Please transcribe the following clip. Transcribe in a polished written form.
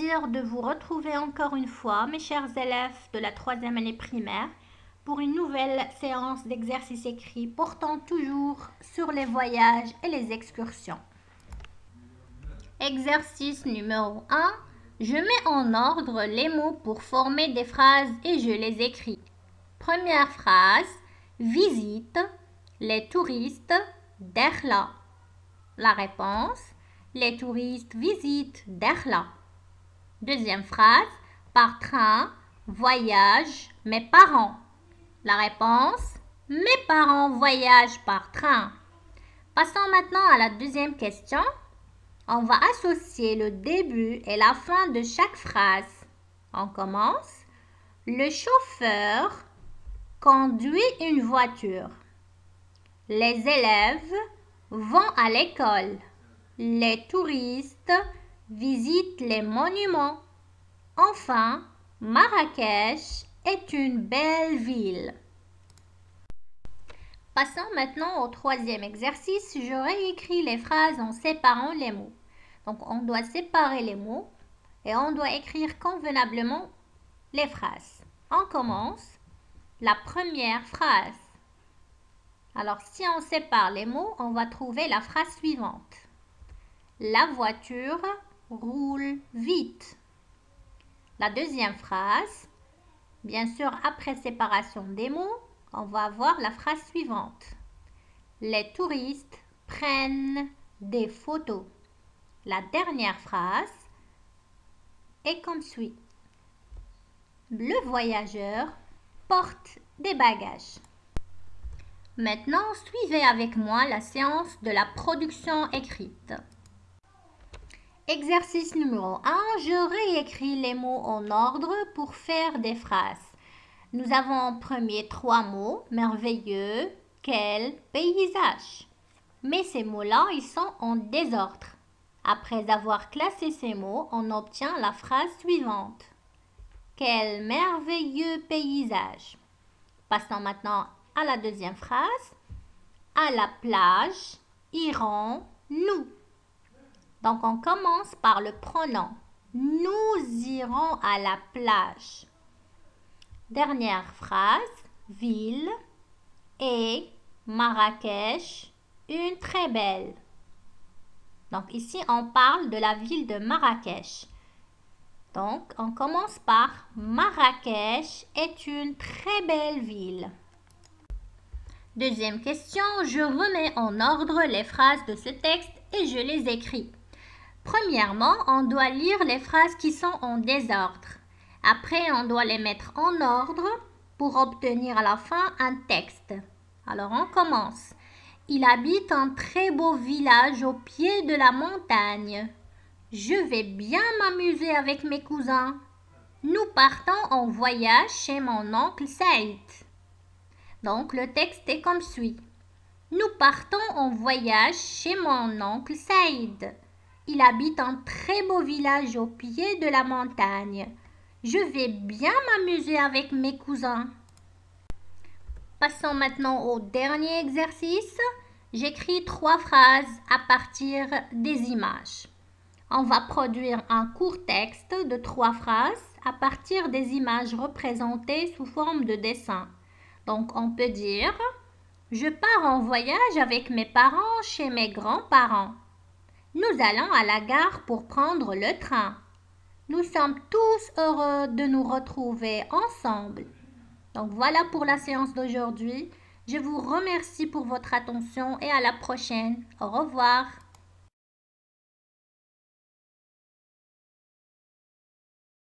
plaisir de vous retrouver encore une fois, mes chers élèves de la 3e année primaire, pour une nouvelle séance d'exercices écrits portant toujours sur les voyages et les excursions. Exercice numéro 1. Je mets en ordre les mots pour former des phrases et je les écris. Première phrase, visite les touristes Dakhla. La réponse, les touristes visitent Dakhla. Deuxième phrase, par train, voyage mes parents. La réponse, mes parents voyagent par train. Passons maintenant à la deuxième question. On va associer le début et la fin de chaque phrase. On commence. Le chauffeur conduit une voiture. Les élèves vont à l'école. Les touristes visitent les monuments. Enfin, Marrakech est une belle ville. Passons maintenant au troisième exercice. Je réécris les phrases en séparant les mots. Donc, on doit séparer les mots et on doit écrire convenablement les phrases. On commence. La première phrase. Alors, si on sépare les mots, on va trouver la phrase suivante. La voiture roule vite. La deuxième phrase, bien sûr, après séparation des mots, on va avoir la phrase suivante. Les touristes prennent des photos. La dernière phrase est comme suit. Le voyageur porte des bagages. Maintenant, suivez avec moi la séance de la production écrite. Exercice numéro 1. Je réécris les mots en ordre pour faire des phrases. Nous avons en premier 3 mots. Merveilleux, quel paysage. Mais ces mots-là, ils sont en désordre. Après avoir classé ces mots, on obtient la phrase suivante. Quel merveilleux paysage. Passons maintenant à la deuxième phrase. À la plage irons-nous. Donc, on commence par le pronom. Nous irons à la plage. Dernière phrase. Ville et Marrakech, une très belle. Donc, ici, on parle de la ville de Marrakech. Donc, on commence par Marrakech est une très belle ville. Deuxième question, je remets en ordre les phrases de ce texte et je les écris. Premièrement, on doit lire les phrases qui sont en désordre. Après, on doit les mettre en ordre pour obtenir à la fin un texte. Alors, on commence. Il habite un très beau village au pied de la montagne. Je vais bien m'amuser avec mes cousins. Nous partons en voyage chez mon oncle Saïd. Donc, le texte est comme suit. Nous partons en voyage chez mon oncle Saïd. Il habite un très beau village au pied de la montagne. Je vais bien m'amuser avec mes cousins. Passons maintenant au dernier exercice. J'écris 3 phrases à partir des images. On va produire un court texte de 3 phrases à partir des images représentées sous forme de dessin. Donc, on peut dire « Je pars en voyage avec mes parents chez mes grands-parents. Nous allons à la gare pour prendre le train. Nous sommes tous heureux de nous retrouver ensemble. » Donc, voilà pour la séance d'aujourd'hui. Je vous remercie pour votre attention et à la prochaine. Au revoir.